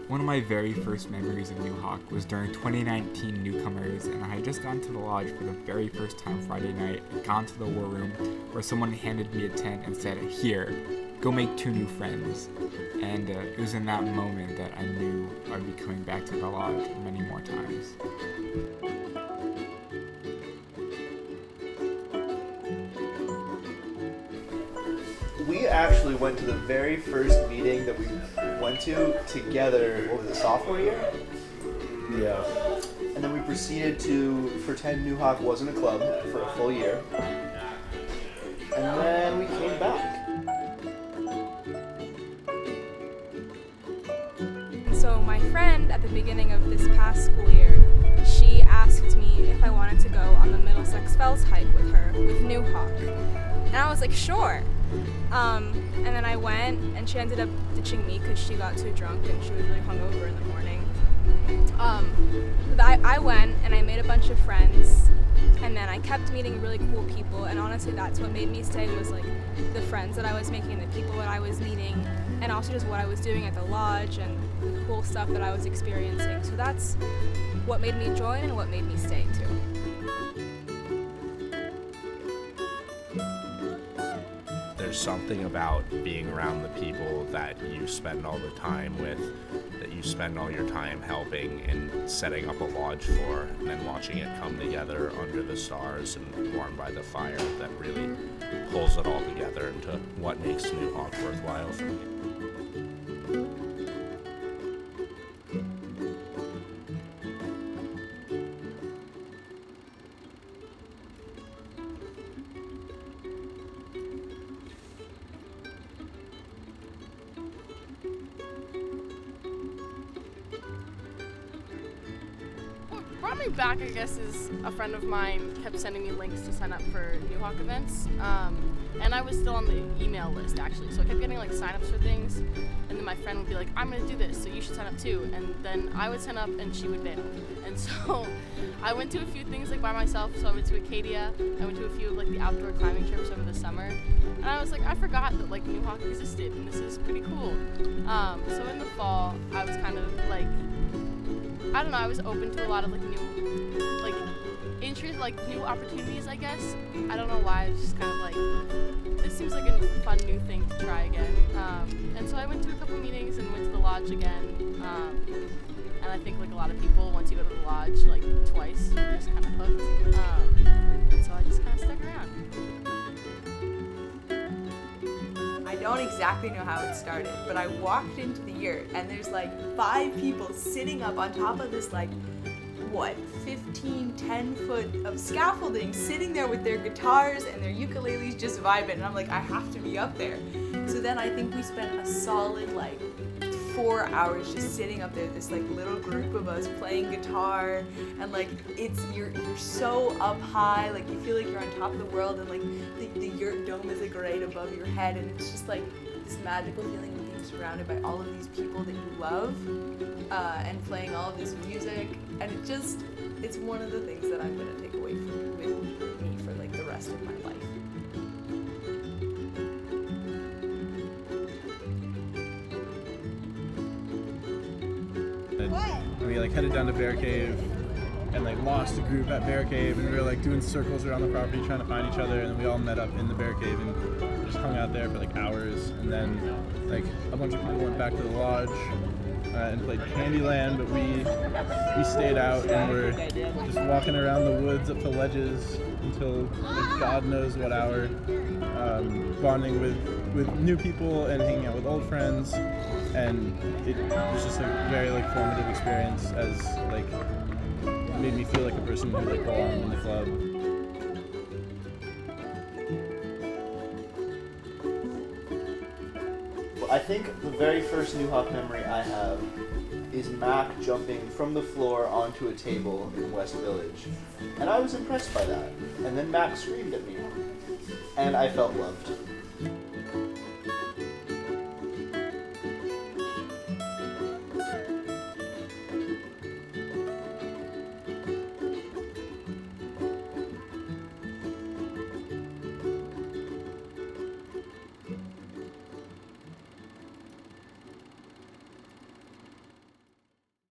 One of my very first memories of Nuhoc was during 2019 Newcomers, and I had just gone to the lodge for the very first time Friday night and gone to the war room where someone handed me a tent and said, "Here, go make 2 new friends." And it was in that moment that I knew I'd be coming back to the lodge many more times. We actually went to the very first meeting that we went to together, what was it, sophomore year? Yeah. And then we proceeded to pretend Nuhoc wasn't a club for a full year. And then we came back. So my friend at the beginning of this past school year, she asked me if I wanted to go on the Middlesex Fells hike with her, with Nuhoc. And I was like, sure. And then I went, and she ended up ditching me because she got too drunk and she was really hungover in the morning. I went and I made a bunch of friends, and then I kept meeting really cool people, and honestly that's what made me stay, was like the friends that I was making and the people that I was meeting, and also just what I was doing at the lodge and the cool stuff that I was experiencing. So that's what made me join and what made me stay too. There's something about being around the people that you spend all the time with, that you spend all your time helping and setting up a lodge for, and then watching it come together under the stars and warmed by the fire, that really pulls it all together into what makes Nuhoc worthwhile for me. What brought me back, I guess, is a friend of mine kept sending me links to sign up for Nuhoc events, and I was still on the email list actually, so I kept getting like sign-ups for things, and then my friend would be like, "I'm gonna do this, so you should sign up too," and then I would sign up and she would bail, and so I went to a few things like by myself. So I went to Acadia, I went to a few of like the outdoor climbing trips over the summer, and I was like, I forgot that like Nuhoc existed, and this is pretty cool. So in the fall, I was kind of like, I don't know, I was open to a lot of like new, like interest, like new opportunities, I guess. I don't know why, I was just kind of like, this seems like a fun new thing to try again. And so I went to a couple meetings and went to the lodge again. And I think like a lot of people, once you go to the lodge like twice, you're just kind of hooked. And so I just kind of stuck around. I don't exactly know how it started, but I walked into the yurt and there's like 5 people sitting up on top of this like, 10 foot of scaffolding, sitting there with their guitars and their ukuleles just vibing, and I'm like, I have to be up there. So then I think we spent a solid like 4 hours just sitting up there, this like little group of us playing guitar, and like you're so up high, like you feel like you're on top of the world, and like the yurt dome is like right above your head, and it's just like this magical feeling of being surrounded by all of these people that you love, and playing all of this music, and it's one of the things that I'm gonna take away with me for like the rest of my life. And we like headed down to Bear Cave and like lost a group at Bear Cave, and we were like doing circles around the property trying to find each other, and then we all met up in the Bear Cave and just hung out there for like hours, and then like a bunch of people went back to the lodge and played Candyland, but we stayed out and were just walking around the woods up to ledges until like, God knows what hour, bonding with new people and hanging out with old friends, and it was just a very like formative experience, as like made me feel like a person who like belonged in the club. I think the very first Nuhoc memory I have is Mac jumping from the floor onto a table in West Village. And I was impressed by that. And then Mac screamed at me. And I felt loved.